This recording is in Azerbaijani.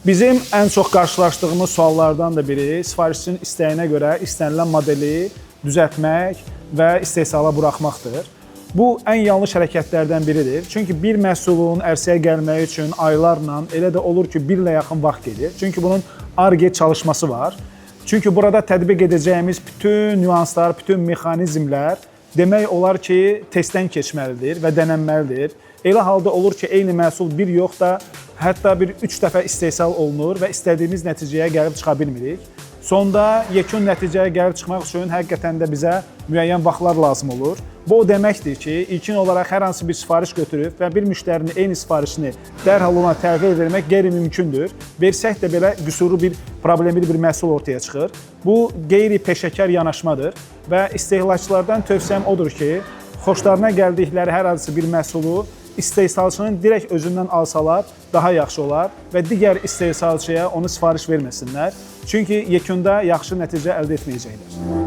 Bizim ən çox qarşılaşdığımız suallardan da biri sifarişçinin istəyinə görə istənilən modeli düzəltmək və istehsala buraxmaqdır. Bu ən yanlış hərəkətlərdən biridir. Çünki bir məhsulun ərsəyə gəlməyi üçün aylarla, elə də olur ki, 1 ilə yaxın vaxt gedir. Çünki bunun Ar-Ge çalışması var. Çünki burada tətbiq edəcəyimiz bütün nüanslar, bütün mexanizmlər demək olar ki, testdən keçməlidir və denənməlidir. Elə halda olur ki, eyni məhsul bir yox da, hətta bir 3 dəfə istehsal olunur və istədiyimiz nəticəyə gəlib çıxa bilmirik. Sonda yekun nəticəyə gəlib çıxmaq üçün həqiqətən də bizə müəyyən vaxtlar lazım olur. Bu o deməkdir ki, ilkin olaraq hər hansı bir sifariş götürüb və bir müştərinin eyni sifarişini dərhal ona təhvil vermək qeyri-mümkündür. Versək də belə qüsurlu bir, problemli bir məhsul ortaya çıxır. Bu qeyri-peşəkar yanaşmadır və istehlakçılardan tövsiyəm odur ki, xoşlarına gəldikləri hər hansı bir məhsulu istehsalçının direkt özündən alsalar daha yaxşı olar və digər istehsalçıya onu sifariş verməsinlər. Çünki yekunda yaxşı nəticə əldə etməyəcəklər.